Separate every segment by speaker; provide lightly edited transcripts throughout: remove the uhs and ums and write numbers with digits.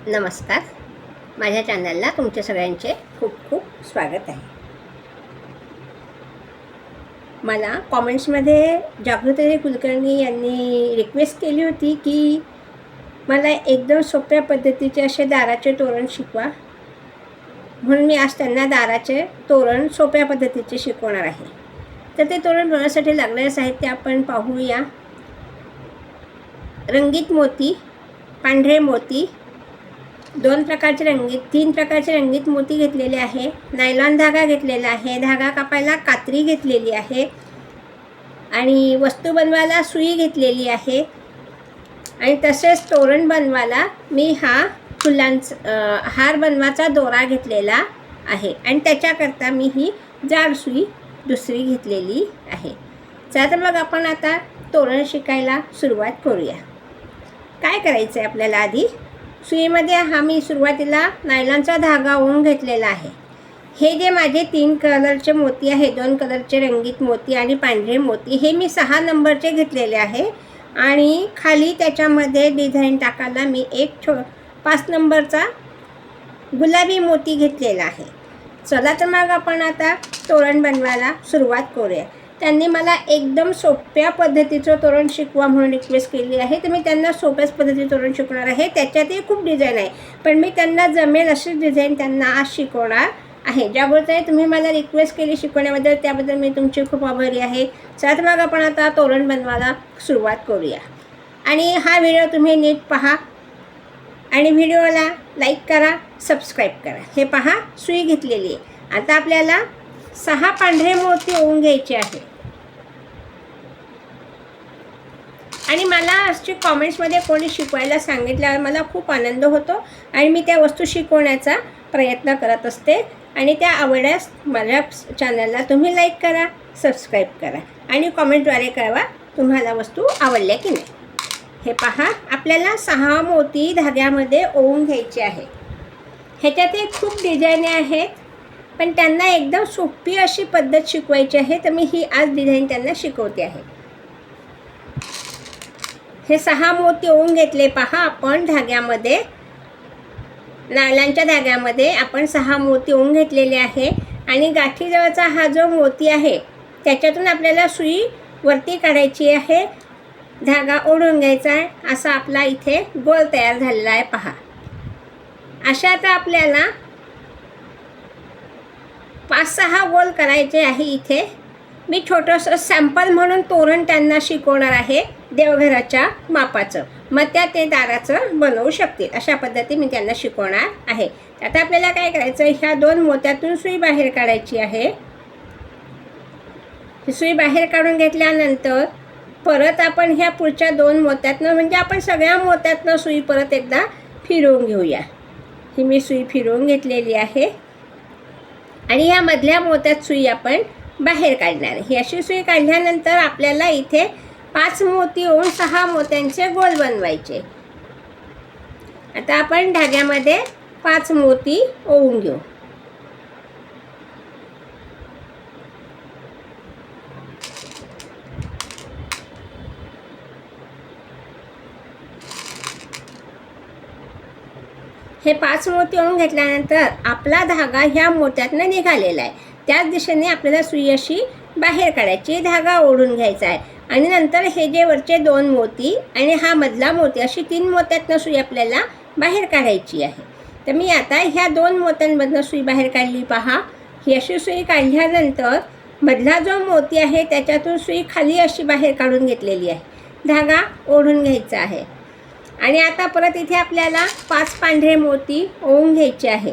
Speaker 1: नमस्कार. माझ्या चॅनलला तुमचे सगळ्यांचे खूप खूप स्वागत आहे. मला कॉमेंट्समध्ये जागृती कुलकर्णी यांनी रिक्वेस्ट केली होती की मला एकदम सोप्या पद्धतीचे असे दाराचे तोरण शिकवा, म्हणून मी आज त्यांना दाराचे तोरण सोप्या पद्धतीचे शिकवणार आहे. तर ते तोरण बनवण्यासाठी लागणारे साहित्य आपण पाहूया. रंगीत मोती, पांढरे मोती, तीन प्रकारचे रंगीत मोती घेतलेले आहे. नायलॉन धागा घेतलेला आहे. धागा कापायला कात्री घेतलेली आहे आणि वस्तू बनवायला सुई घेतलेली आहे. आणि तसेच तोरण बनवायला मी हार बनवायचा दोरा घेतलेला आहे आणि त्याच्याकरता मी ही जाड सुई दुसरी घेतलेली आहे. चला तर मग आपण आता तोरण शिकायला सुरुवात करूया. काय करायचं आहे आपल्याला, आधी सुईमध्ये मी सुरुवातीला नायलॉनचा धागा ओवून घेतलेला आहे. हे जे माझे 3 कलरचे मोती आहे, 2 कलरचे रंगीत मोती आणि पांढरे मोती, हे मी 6 नंबरचे घेतलेले आहे. आणि खाली त्याच्यामध्ये डिझाईन टाकायला मी 5 नंबरचा गुलाबी मोती घेतलेला आहे. चला तर मग आपण आता तोरण बनवायला सुरुवात करूया. त्यांनी मला एकदम सोप्या पद्धतीचं तोरण शिकवा म्हणून रिक्वेस्ट केली आहे, तर मी त्यांना सोप्याच पद्धतीचं तोरण शिकवणार आहे. त्याच्यातही खूप डिझाईन आहे, पण मी त्यांना जमेल अशीच डिझाईन त्यांना आज शिकवणार आहे. ज्याबरोबर तुम्ही मला रिक्वेस्ट केली शिकवण्याबद्दल, त्याबद्दल मी तुमची खूप आभारी आहे. चला तर मग आपण आता तोरण बनवायला सुरुवात करूया. आणि हा व्हिडिओ तुम्ही नीट पहा आणि व्हिडिओला लाईक करा, सबस्क्राईब करा. हे पहा, सुई घेतलेली आहे. आता आपल्याला 6 पांढरे मोती ओवून घ्यायचे आहे. आणि मला अशी कॉमेंट्समध्ये कोणी शिकवायला सांगितल्यावर मला खूप आनंद होतो आणि मी त्या वस्तू शिकवण्याचा प्रयत्न करत असते. आणि त्या आवडल्यास माझ्या चॅनलला तुम्ही लाईक करा, सबस्क्राईब करा आणि कॉमेंटद्वारे कळवा तुम्हाला वस्तू आवडल्या की नाही. हे पहा, आपल्याला 6 मोती धाग्यामध्ये ओवून घ्यायचे आहे. ह्याच्यातही खूप डिझाईन आहेत, पण त्यांना एकदम सोपी अशी पद्धत शिकवायची आहे, तर मी ही आज डिझाईन त्यांना शिकवते आहे. हे 6 मोती ओवून घेतले. पहा, आपण धाग्यामध्ये, नायलॉनच्या धाग्यामध्ये आपण 6 मोती ओवून घेतलेले आहे. आणि गाठीजवळचा हा जो मोती आहे त्याच्यातून आपल्याला सुई वरती काढायची आहे, धागा ओढून घ्यायचा आहे. असा आपला इथे गोल तयार झालेला आहे. पहा, अशा आता आपल्याला 5-6 गोल करायचे आहे. इथे मी छोटंसं सॅम्पल म्हणून तोरण त्यांना शिकवणार आहे देवघराच्या मापाचं, मग ते दाराचं बनवू शकतील अशा पद्धती मी त्यांना शिकवणार आहे. आता आपल्याला काय करायचं, ह्या 2 मोत्यातून सुई बाहेर काढायची आहे. सुई बाहेर काढून घेतल्यानंतर परत आपण ह्या पुढच्या 2 मोत्यातनं, म्हणजे आपण सगळ्या मोत्यातनं सुई परत एकदा फिरवून घेऊया. ही मी सुई फिरवून घेतलेली आहे आणि ह्या मधल्या मोत्यात सुई आपण बाहेर काढणार. ही अशी सुई काढल्यानंतर आपल्याला इथे 5 मोती ओवून 6 मोत्यांचे गोल बनवायचे. आता आपण धाग्यामध्ये 5 मोती ओवून घेऊ. हे 5 मोती ओवून घेतल्यानंतर आपला धागा ह्या मोत्यातनं निघालेला आहे, त्याच दिशेने आपल्याला सुई अशी बाहेर काढायची, धागा ओढून घ्यायचा आहे. आणि नंतर हे जे वरचे 2 मोती आणि हा मधला मोती, अशी 3 मोत्यातनं सुई आपल्याला बाहेर काढायची आहे. तर मी आता ह्या 2 मोत्यांमधनं सुई बाहेर काढली. पहा, ही अशी सुई काढल्यानंतर मधला जो मोती आहे त्याच्यातून सुई खाली अशी बाहेर काढून घेतलेली आहे, धागा ओढून घ्यायचा आहे. आणि आता परत इथे आपल्याला 5 पांढरे मोती ओवून घ्यायचे आहे.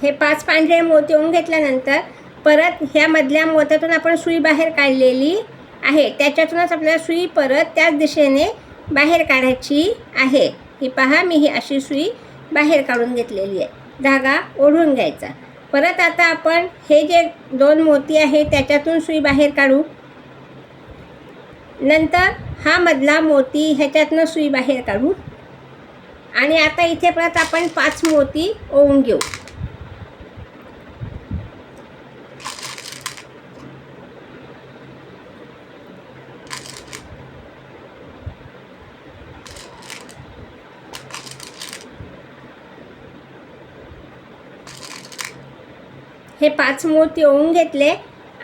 Speaker 1: हे 5 पांढरे मोती ओवून घेतल्यानंतर परत ह्या मधल्या मोत्यातून आपण सुई बाहेर काढलेली आहे, त्याच्यातूनच आपल्याला सुई परत त्याच दिशेने बाहेर काढायची आहे. ही पहा, मी ही अशी सुई बाहेर काढून घेतलेली आहे, धागा ओढून घ्यायचा. परत आता आपण हे जे 2 मोती आहे त्याच्यातून सुई बाहेर काढू. नंतर हा मधला मोती ह्याच्यातनं सुई बाहेर काढू. आणि आता इथे परत आपण 5 मोती ओवून घेऊ. हे 5 मोती ओवून घेतले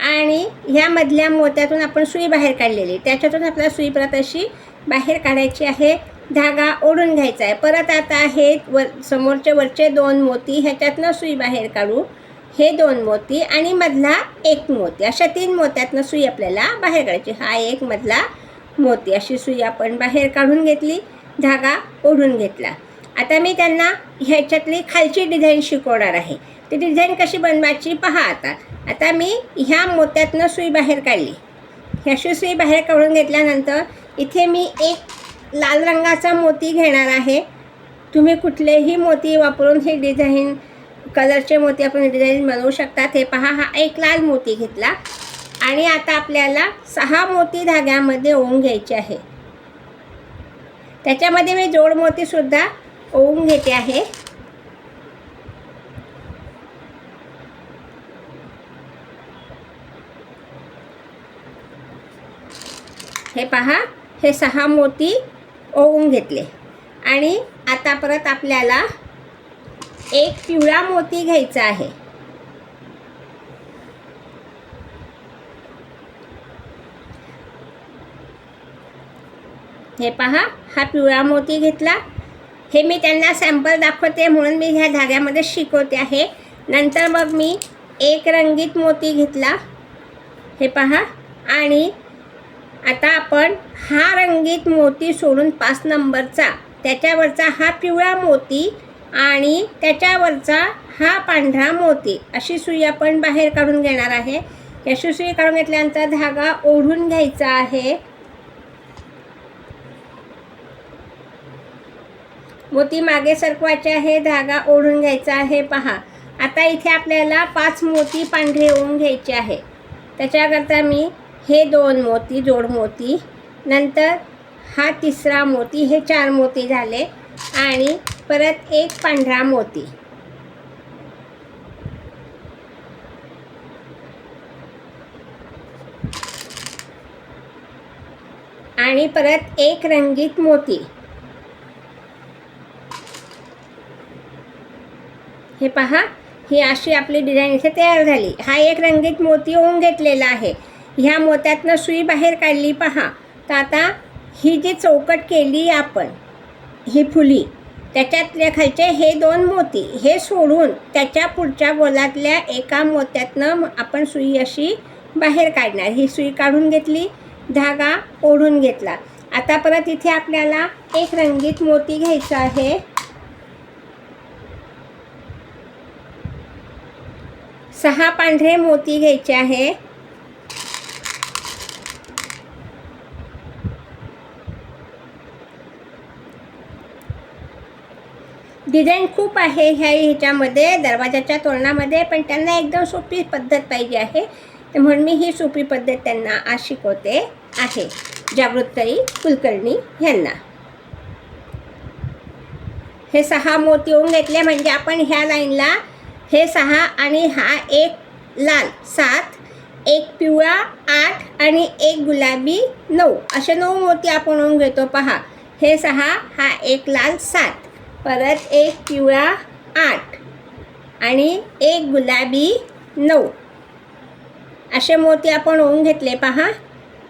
Speaker 1: आणि ह्या मधल्या मोत्यातून आपण सुई बाहेर काढलेली, त्याच्यातून आपल्याला सुई परत अशी बाहेर काढायची आहे. धागा ओढून घ्यायचा आहे. परत आता हे समोरचे वरचे 2 मोती ह्याच्यातनं सुई बाहेर काढू. हे 2 मोती आणि मधला 1 मोती, अशा 3 मोत्यातनं सुई आपल्याला बाहेर काढायची. हा एक मधला मोती, अशी सुई आपण बाहेर काढून घेतली, धागा ओढून घेतला. आता मी त्यांना ह्याच्यातली खालची डिझाईन शिकवणार आहे. ती डिझाईन कशी बनवायची पहा. आता मी ह्या मोत्यातनं सुई बाहेर काढली. ह्याशी सुई बाहेर काढून घेतल्यानंतर इथे मी एक लाल रंगाचा मोती घेणार आहे. तुम्ही कुठलेही मोती वापरून हे डिझाईन, कलरचे मोती आपण डिझाईन बनवू शकतात. हे पहा, हा एक लाल मोती घेतला आणि आता आपल्याला 6 मोती धाग्यामध्ये ओवून घ्यायचे आहे. त्याच्यामध्ये मी जोड मोतीसुद्धा ओवून घेते आहे. हे पहा, हे 6 मोती ओवून घेतले आणि आता परत आपल्याला एक पिवळा मोती घ्यायचा आहे. हे पहा, हा पिवळा मोती घेतला. हे मी त्यांना सॅम्पल दाखवते म्हणून मी ह्या धाग्यामध्ये शिकवते आहे. नंतर मग मी एक रंगीत मोती घेतला. हे पहा, आणि आता आपण हा रंगीत मोती सोडून 5 नंबरचा, त्याच्यावरचा हा पिवळा मोती आणि त्याच्यावरचा हा पांढरा मोती, अशी सुई आपण बाहेर काढून घेणार आहे. अशी सुई काढून घेतल्यानंतर धागा ओढून घ्यायचा आहे. मोती मागे सरकवायचे आहे, धागा ओढून घ्यायचा आहे. पहा, आता इथे आपल्याला 5 मोती पांढरे ओवून घ्यायचे आहे. त्याच्याकरता मी हे 2 मोती जोड मोती, नंतर हा 3रा मोती, हे 4 मोती झाले आणि परत एक पांढरा मोती आणि परत एक रंगीत मोती. हे पहा, ही अशी आपली डिझाईन इथे तयार झाली. हा एक रंगीत मोती ओवून घेतलेला आहे. ह्या मोत्यातनं सुई बाहेर काढली. पहा, तर आता ही जी चौकट केली आपण, ही फुली, त्याच्यातल्या खालचे हे 2 मोती हे सोडून त्याच्या पुढच्या गोलातल्या एका मोत्यातनं आपण सुई अशी बाहेर काढणार. ही सुई काढून घेतली, धागा ओढून घेतला. आता परत इथे आपल्याला एक रंगीत मोती घ्यायचा आहे. 6 पांढरे मोती घ्यायचे आहे. डिझाईन खूप आहे ह्याच्यामध्ये, दरवाजाच्या तोरणामध्ये, पण त्यांना एकदम सोपी पद्धत पाहिजे आहे. तर म्हणून मी ही सोपी पद्धत त्यांना आज शिकवते आहे, जागृताई कुलकर्णी यांना. हे 6 मोती ओवून घेतले म्हणजे आपण ह्या लाईनला हे 6 आणि हा एक लाल 7, एक पिवळा 8 आणि एक गुलाबी 9, असे 9 मोती आपण ओवून घेतो. पहा, हे 6, हा एक लाल 7, परत एक पिवळा 8 आणि एक गुलाबी 9, असे मोती आपण ओवून घेतले. पहा,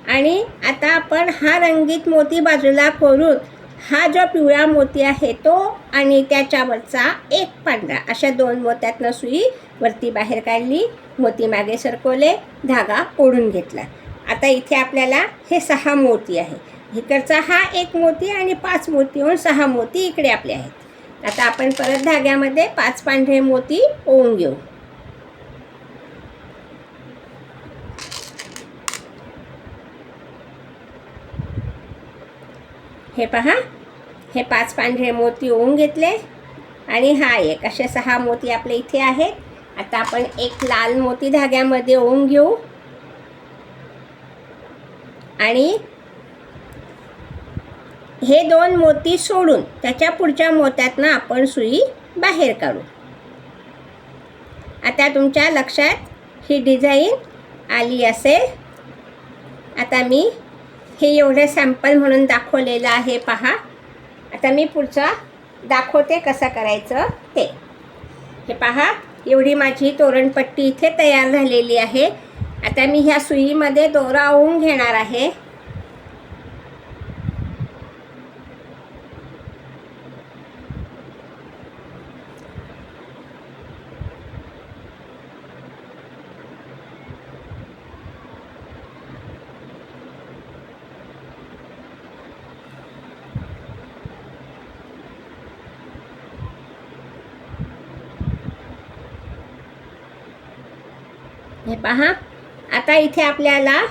Speaker 1: आणि आता आपण हा रंगीत मोती बाजूला करून हा जो पिवळा मोती आहे तो आणि त्याच्यावरचा एक पांढरा, अशा 2 मोत्यातनं सुई वरती बाहेर काढली, मोती मागे सरकवले, धागा ओढून घेतला. आता इथे आपल्याला हे 6 मोती आहे. इकडचा हा एक मोती आणि 5 मोती होऊन 6 मोती इकडे आपले आहेत. आता आपण परत धाग्यामध्ये 5 पांढरे मोती ओवून घेऊ. हे पहा, हे 5 पांढरे मोती ओवून घेतले आणि हा एक, असे 6 मोती आपले इथे आहेत. आता आपण एक लाल मोती धाग्यामध्ये ओवून घेऊ आणि हे 2 मोती सोडून त्याच्या पुढच्या मोत्यातनं आपण सुई बाहेर काढू. आता तुमच्या लक्षात ही डिझाईन आली असेल. आता मी हे एवढं सॅम्पल म्हणून दाखवलेलं आहे पहा. आता मी पुढचा दाखवते कसं करायचं ते. हे पहा, एवढी माझी तोरणपट्टी इथे तयार झालेली आहे. आता मी ह्या सुईमध्ये दोरा ओवून घेणार आहे. हे पहा, आता इथे आपल्याला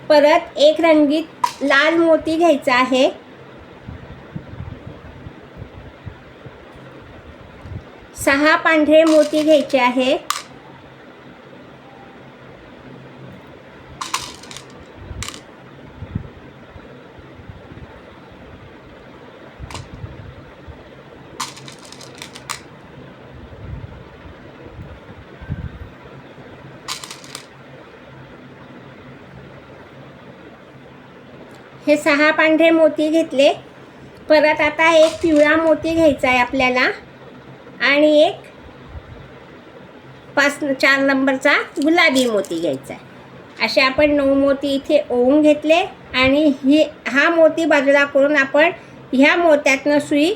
Speaker 1: परत एक रंगीत लाल मोती घ्यायचा आहे. 6 पांढरे मोती घ्यायचे आहे. हे 6 पांढरे मोती घेतले. परत आता एक पिवळा मोती घ्यायचा आहे आपल्याला आणि एक 4 नंबरचा गुलाबी मोती घ्यायचा आहे. असे आपण 9 मोती इथे ओवून घेतले आणि हा मोती बाजूला करून आपण ह्या मोत्यातनं सुई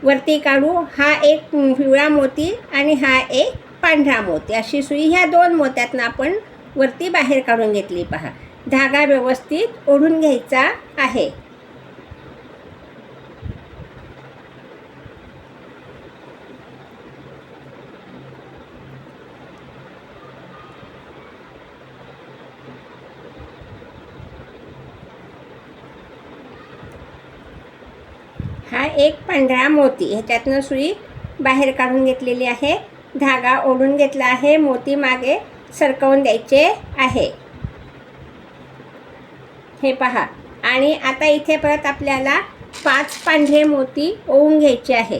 Speaker 1: वरती काढू. हा एक पिवळा मोती आणि हा एक पांढरा मोती, अशी सुई ह्या 2 मोत्यातनं आपण वरती बाहेर काढून घेतली. पहा, धागा व्यवस्थित ओढून घ्यायचा आहे. हा एक पांढरा मोती, ह्याच्यातनं सुई बाहेर काढून घेतलेली आहे. धागा ओढून घेतला आहे. मोती मागे सरकवून द्यायचे आहे. हे पहा, आणि आता इथे परत आपल्याला 5 पांढरे मोती ओवून घ्यायचे आहे.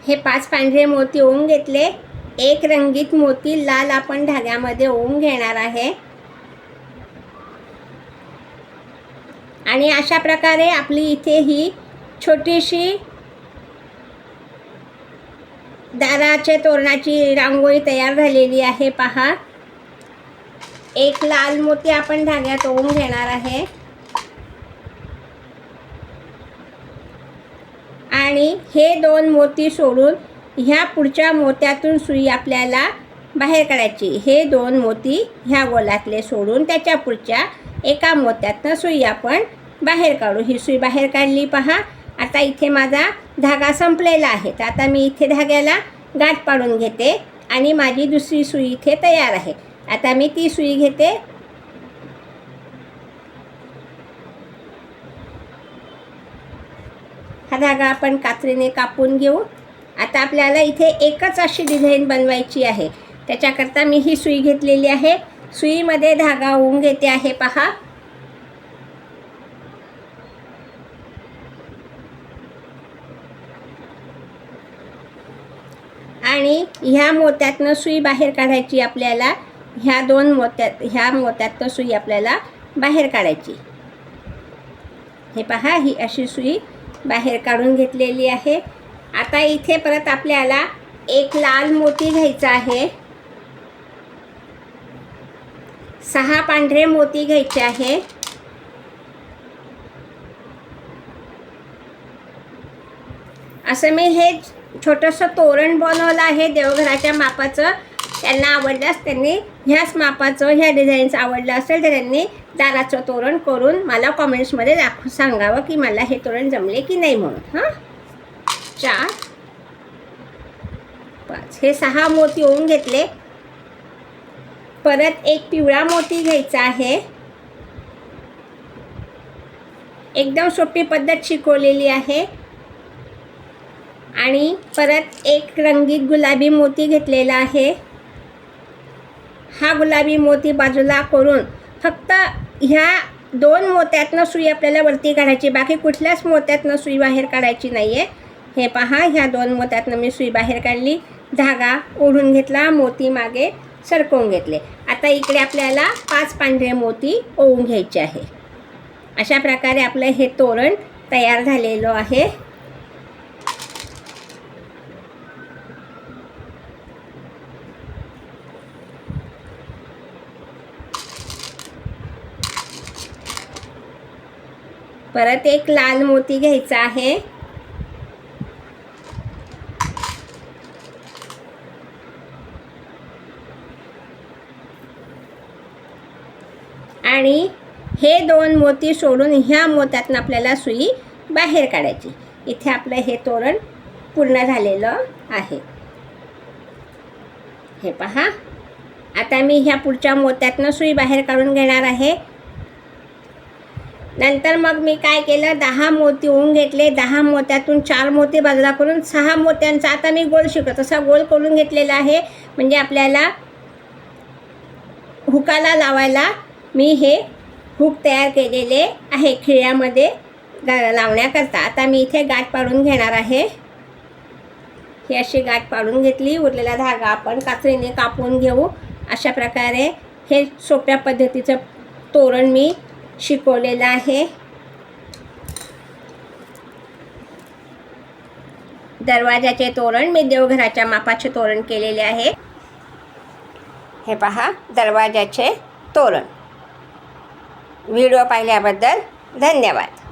Speaker 1: हे 5 पांढरे मोती ओवून घेतले. एक रंगीत मोती लाल आपण धाग्यामध्ये ओवून घेणार आहे. आणि अशा प्रकारे आपली इथे ही छोटीशी दाराच्या तोरणाची रांगोळी तयार झालेली आहे. पहा, एक लाल मोती आपण धाग्यात ओवून घेणार आहे आणि हे 2 मोती सोडून ह्या पुढच्या मोत्यातून सुई आपल्याला बाहेर काढायची. हे 2 मोती ह्या गोलातले सोडून त्याच्या पुढच्या एका मोत्यातनं सुई आपण बाहेर काढू. ही सुई बाहेर काढली. पहा, आता इथे माझा धागा संपलेला आहे. तर आता मी इथे धाग्याला गाठ पाडून घेते आणि माझी दुसरी सुई इथे तयार आहे. आता मी ती सुई घेते. हा धागा आपण कात्रीने कापून घेऊ. आता आपल्याला इथे एकच अशी डिझाईन बनवायची आहे. त्याच्याकरता मी ही सुई घेतलेली आहे. सुईमध्ये धागा ओवून घेते आहे. पहा, आणि ह्या मोत्यातनं सुई बाहेर काढायची आपल्याला. ह्या मोत्यातनं सुई आपल्याला बाहेर काढायची. हे पहा, ही अशी सुई बाहेर काढून घेतलेली आहे. आता इथे परत आपल्याला एक लाल मोती घ्यायचा आहे. 6 पांढरे मोती घ्यायचे आहे. असं मी हे छोटंसं तोरण बनवलं आहे देवघराच्या मापाचं. त्यांना आवडल्यास त्यांनी ह्याच मापाचं, ह्या डिझाईनचं आवडलं असेल तर त्यांनी दाराचं तोरण करून मला कॉमेंट्समध्ये सांगावं की मला हे तोरण जमले की नाही म्हणून. हां, 4 5 हे 6 मोती ओवून घेतले. परत एक पिवळा मोती घ्यायचा आहे. एकदम सोपी पद्धत शिकवलेली आहे. आणि परत एक रंगीत गुलाबी मोती घेतलेला आहे. हा गुलाबी मोती बाजूला करून फक्त ह्या 2 मोत्यातनं सुई आपल्याला वरती काढायची, बाकी कुठल्याच मोत्यातनं सुई बाहेर काढायची नाही आहे. हे पहा, ह्या 2 मोत्यातनं मी सुई बाहेर काढली, धागा ओढून घेतला, मोती मागे सरकवून घेतले. आता इकडे आपल्याला 5 पांढरे मोती ओवून घ्यायचे आहे. अशा प्रकारे आपलं हे तोरण तयार झालेलं आहे. परत एक लाल मोती घ्यायचा आहे. आणि हे 2 मोती सोडून ह्या मोत्यातून आपल्याला सुई बाहेर काढायची. इथे आपलं हे तोरण पूर्ण झालेलं आहे. हे पहा, आता मी ह्या पुढच्या मोत्यातनं सुई बाहेर काढून घेणार आहे. नंतर मग मी काय केलं, 10 मोती ओवून घेतले. 10 मोत्यातून 4 मोती बाजूला करून 6 मोत्यांचा आता मी गोल शिकवतो तसा गोल करून घेतलेला आहे. म्हणजे आपल्याला हुकाला लावायला मी हे हुक तयार केलेले आहे खिळ्यामध्ये लावण्याकरता. आता मी इथे गाठ पाडून घेणार आहे. ही अशी गाठ पाडून घेतली. उरलेला धागा आपण कात्रीने कापून घेऊ. अशा प्रकारे हे सोप्या पद्धतीचं तोरण मी शिकवलेलं आहे. दरवाजाचे तोरण मी देवघराच्या मापाचे तोरण केलेले आहे. हे पहा, दरवाजाचे तोरण. व्हिडिओ पाहिल्याबद्दल धन्यवाद.